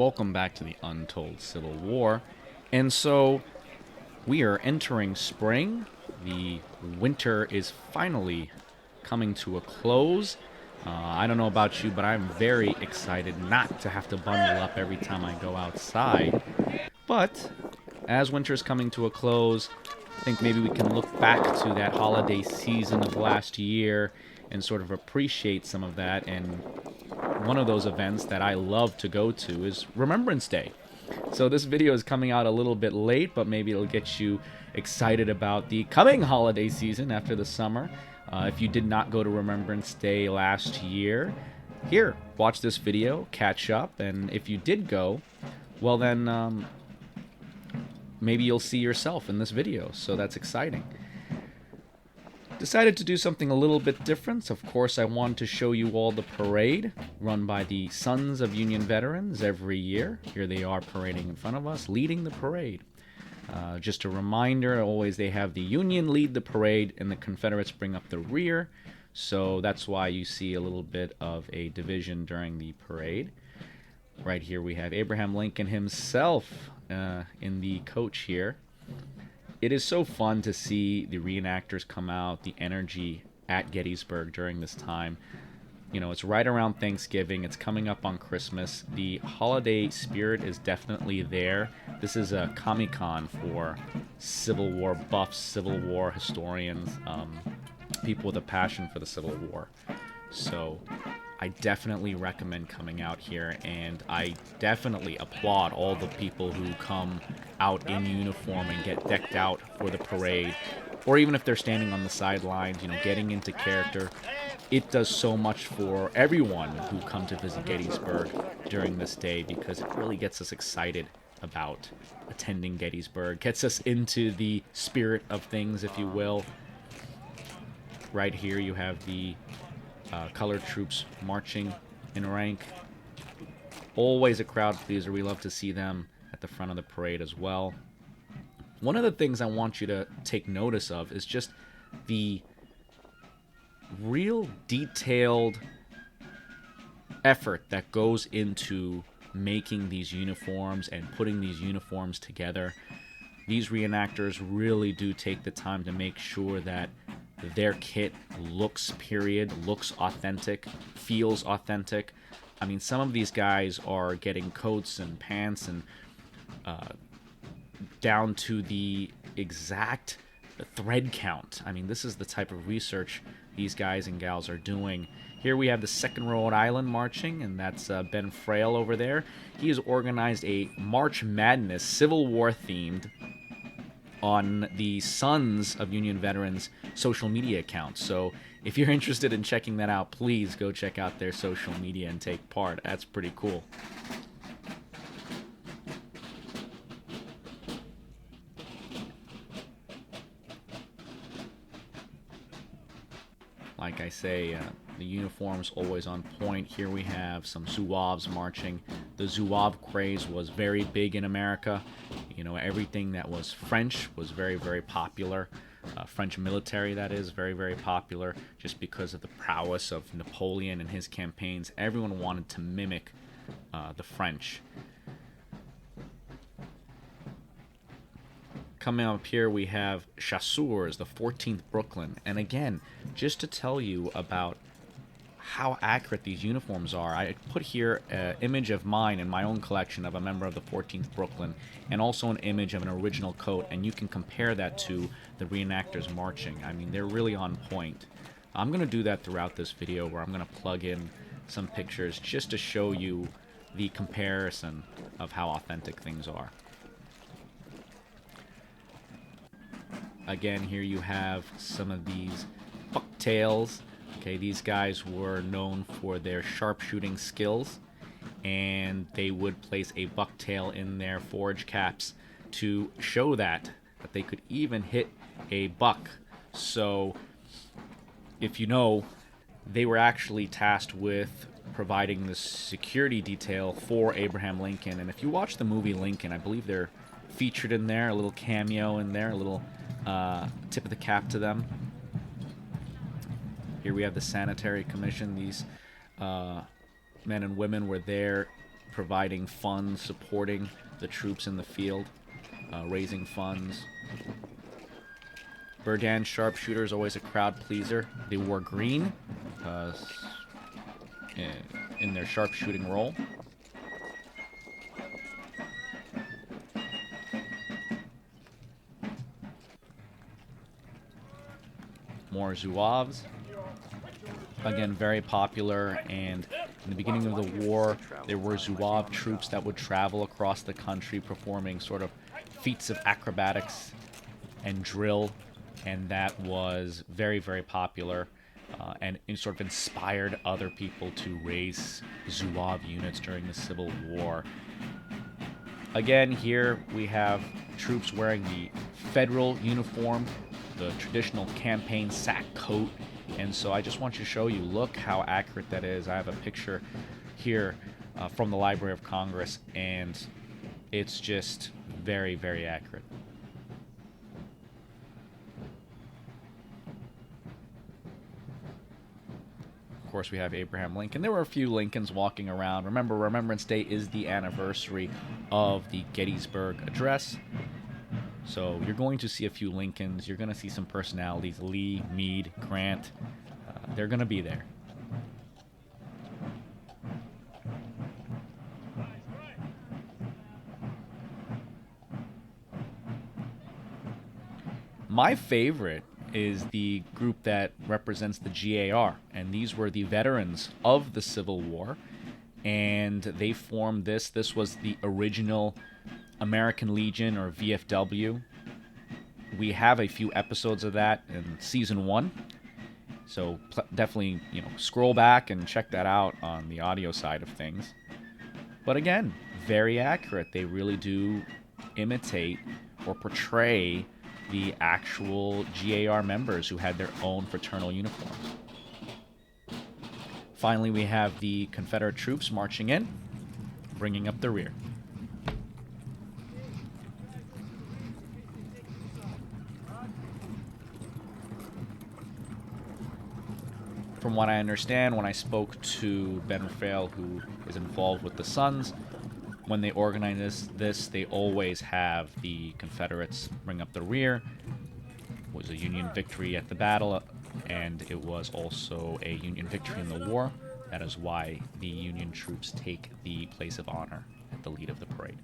welcome back to the Untold Civil War. And so we are entering spring. The winter is finally coming to a close. I don't know about you, but I'm very excited not to have to bundle up every time I go outside. But as winter's coming to a close, I think maybe we can look back to that holiday season of last year and sort of appreciate some of that. And one of those events that I love to go to is Remembrance Day. So this video is coming out a little bit late, but maybe it'll get you excited about the coming holiday season after the summer. If you did not go to Remembrance Day last year, here, watch this video, catch up, and if you did go, well then, maybe you'll see yourself in this video, so that's exciting. Decided to do something a little bit different. Of course, I wanted to show you all the parade run by the Sons of Union Veterans every year. Here they are parading in front of us, leading the parade. Just a reminder, always they have the Union lead the parade and the Confederates bring up the rear. So that's why you see a little bit of a division during the parade. Right here we have Abraham Lincoln himself in the coach here. It is so fun to see the reenactors come out, the energy at Gettysburg during this time. You know, it's right around Thanksgiving. It's coming up on Christmas. The holiday spirit is definitely there. This is a Comic-Con for Civil War buffs, Civil War historians, people with a passion for the Civil War. So I definitely recommend coming out here, and I definitely applaud all the people who come out in uniform and get decked out for the parade, or even if they're standing on the sidelines, you know, getting into character. It does so much for everyone who come to visit Gettysburg during this day, because it really gets us excited about attending Gettysburg, gets us into the spirit of things, if you will. Right here you have the colored troops marching in rank. Always a crowd pleaser. We love to see them at the front of the parade as well. One of the things I want you to take notice of is just the real detailed effort that goes into making these uniforms and putting these uniforms together. These reenactors really do take the time to make sure that their kit looks authentic, feels authentic. I mean, some of these guys are getting coats and pants and down to the exact thread count. I mean, this is the type of research these guys and gals are doing. Here we have the 2nd Rhode Island marching, and that's Ben Frail over there. He has organized a March Madness Civil War themed on the Sons of Union Veterans social media account. So if you're interested in checking that out, please go check out their social media and take part. That's pretty cool. Like I say, the uniform's always on point. Here we have some Zouaves marching. The Zouave craze was very big in America. You know, everything that was French was very, very popular. French military, that is, very, very popular, just because of the prowess of Napoleon and his campaigns. Everyone wanted to mimic the French. Coming up here, we have Chasseurs, the 14th Brooklyn. And again, just to tell you about how accurate these uniforms are, I put here an image of mine in my own collection of a member of the 14th Brooklyn, and also an image of an original coat, and you can compare that to the reenactors marching. I mean, they're really on point. I'm going to do that throughout this video, where I'm going to plug in some pictures just to show you the comparison of how authentic things are. Again, here you have some of these bucktails. Okay, these guys were known for their sharpshooting skills, and they would place a bucktail in their forage caps to show that they could even hit a buck. So, if you know, they were actually tasked with providing the security detail for Abraham Lincoln. And if you watch the movie Lincoln, I believe they're featured in there, a little cameo in there, a little tip of the cap to them. Here we have the Sanitary Commission. These men and women were there providing funds, supporting the troops in the field, raising funds. Berdan sharpshooters, always a crowd pleaser. They wore green in their sharpshooting role. More Zouaves. Again, very popular, and in the beginning of the war, there were Zouave troops that would travel across the country performing sort of feats of acrobatics and drill, and that was very, very popular, and it sort of inspired other people to raise Zouave units during the Civil War. Again, here we have troops wearing the federal uniform, the traditional campaign sack coat. And so I just want to show you, look how accurate that is. I have a picture here from the Library of Congress, and it's just very, very accurate. Of course, we have Abraham Lincoln. There were a few Lincolns walking around. Remember, Remembrance Day is the anniversary of the Gettysburg Address. So you're going to see a few Lincolns. You're going to see some personalities. Lee, Meade, Grant. They're going to be there. My favorite is the group that represents the GAR. And these were the veterans of the Civil War. And they formed this. This was the original American Legion, or VFW. We have a few episodes of that in season 1, so definitely, scroll back and check that out on the audio side of things. But again, very accurate. They really do imitate or portray the actual GAR members who had their own fraternal uniforms. Finally, we have the Confederate troops marching in, bringing up the rear. From what I understand, when I spoke to Ben Raphael, who is involved with the Sons, when they organize this, they always have the Confederates bring up the rear. It was a Union victory at the battle, and it was also a Union victory in the war. That is why the Union troops take the place of honor at the lead of the parade.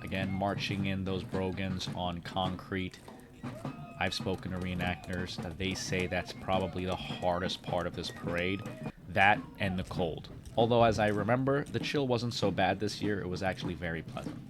Again, marching in those brogans on concrete. I've spoken to reenactors. They say that's probably the hardest part of this parade. That and the cold. Although, as I remember, the chill wasn't so bad this year. It was actually very pleasant.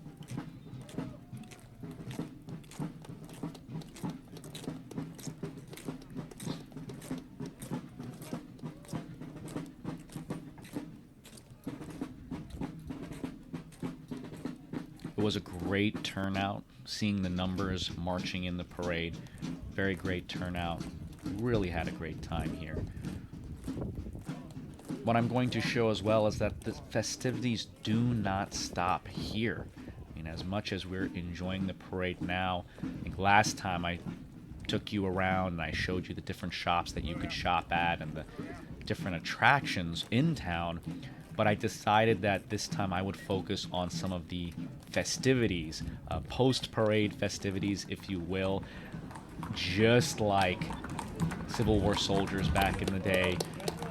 It was a great turnout, seeing the numbers marching in the parade. Very great turnout. Really had a great time here. What I'm going to show as well is that the festivities do not stop here. I mean, as much as we're enjoying the parade now, I think last time I took you around and I showed you the different shops that you could shop at and the different attractions in town. But I decided that this time I would focus on some of the festivities, post-parade festivities, if you will, just like Civil War soldiers back in the day.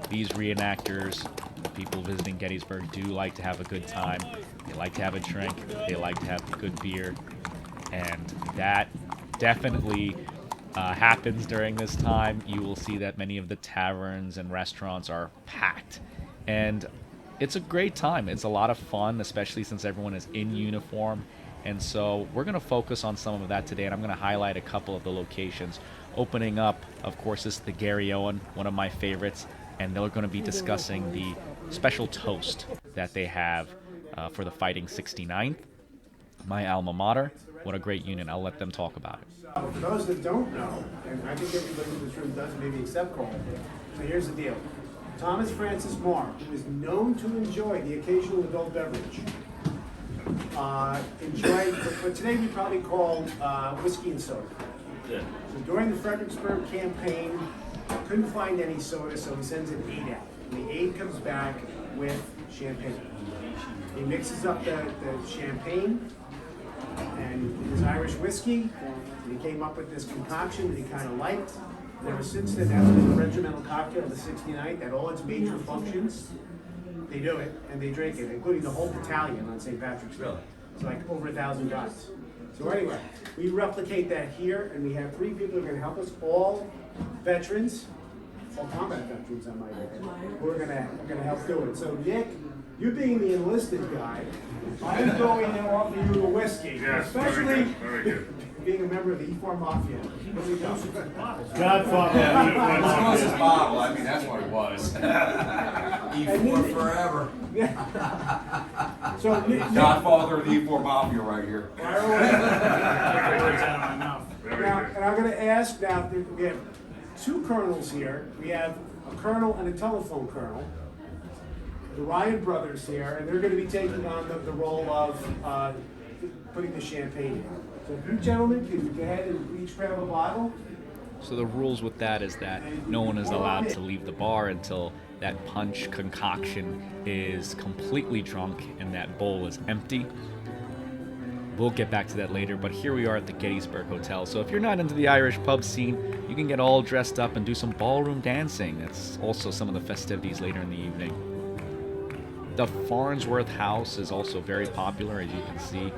These reenactors, the people visiting Gettysburg, do like to have a good time. They like to have a drink. They like to have good beer. And that definitely happens during this time. You will see that many of the taverns and restaurants are packed. And it's a great time. It's a lot of fun, especially since everyone is in uniform. And so we're going to focus on some of that today, and I'm going to highlight a couple of the locations. Opening up, of course, is the Gary Owen, one of my favorites, and they're going to be discussing the special toast that they have for the Fighting 69th. My alma mater. What a great unit. I'll let them talk about it. For those that don't know, and I think everybody in this room does, maybe except Cole, so here's the deal. Thomas Francis Moore, who is known to enjoy the occasional adult beverage, enjoyed what today we probably call whiskey and soda. So during the Fredericksburg campaign, couldn't find any soda, so he sends an aide out. And the aide comes back with champagne. He mixes up the champagne and his Irish whiskey, and he came up with this concoction that he kind of liked. And ever since then, that's been the regimental cocktail of the 69th, at all its major functions. They do it, and they drink it, including the whole battalion on St. Patrick's Day. Really? It's like over 1,000 guys. So anyway, we replicate that here, and we have 3 people who are going to help us, all veterans, all combat veterans, I might add, who are going to help do it. So Nick, you being the enlisted guy, I'm going to offer you a whiskey, Yes, especially very good. being a member of the E4 Mafia. Here we go. Godfather. It was his bottle, I mean, that's what it was. E4 forever. So Nick, Godfather of the E4 Mafia right here. Now, and I'm going to ask now, we have 2 colonels here. We have a colonel and a telephone colonel. The Ryan brothers here, and they're going to be taking on the role of putting the champagne in. So if you gentlemen can go ahead and each grab a bottle. So the rules with that is that no one is allowed to leave the bar until that punch concoction is completely drunk and that bowl is empty. We'll get back to that later, but here we are at the Gettysburg Hotel. So if you're not into the Irish pub scene, you can get all dressed up and do some ballroom dancing. That's also some of the festivities later in the evening. The Farnsworth House is also very popular, as you can see.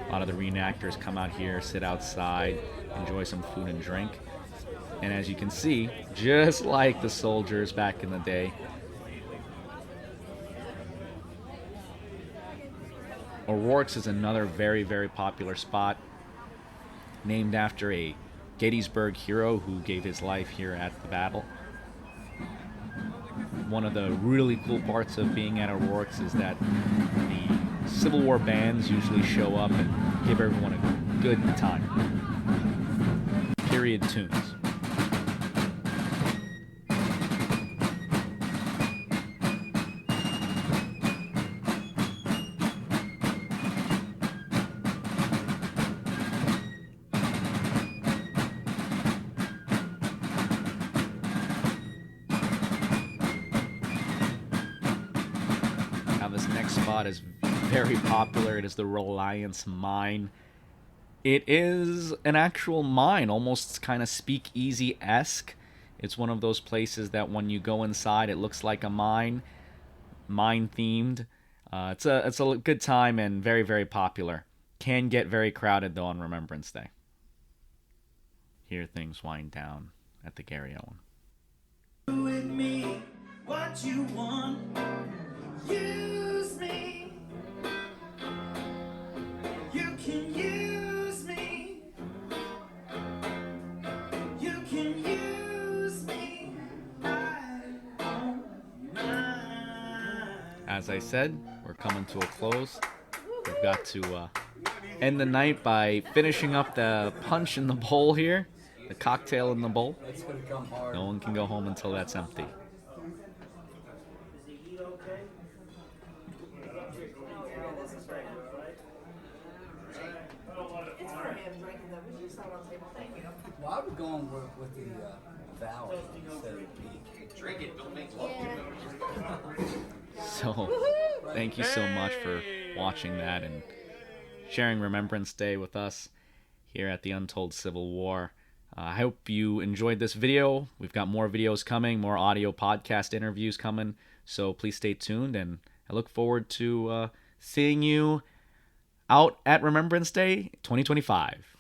A lot of the reenactors come out here, sit outside, enjoy some food and drink. And as you can see, just like the soldiers back in the day, O'Rourke's is another very, very popular spot, named after a Gettysburg hero who gave his life here at the battle. One of the really cool parts of being at O'Rourke's is that the Civil War bands usually show up and give everyone a good time. Period tunes. This next spot is very popular. It is the Reliance Mine. It is an actual mine, almost kind of speakeasy-esque. It's one of those places that when you go inside, it looks like a mine themed. It's a good time and very, very popular. Can get very crowded though on Remembrance Day. Here things wind down at the Gary Owen. With me, what you want. Use me. You can use me. You can use me. I don't mind. As I said, we're coming to a close. We've got to end the night by finishing up the punch in the bowl here, the cocktail in the bowl. It's gonna come hard. No one can go home until that's empty. Well, I would go on with the vowel instead of the Drink it, don't make love to it. So, thank you so much for watching that and sharing Remembrance Day with us here at the Untold Civil War. I hope you enjoyed this video. We've got more videos coming, more audio podcast interviews coming, so please stay tuned, and I look forward to seeing you out at Remembrance Day 2025.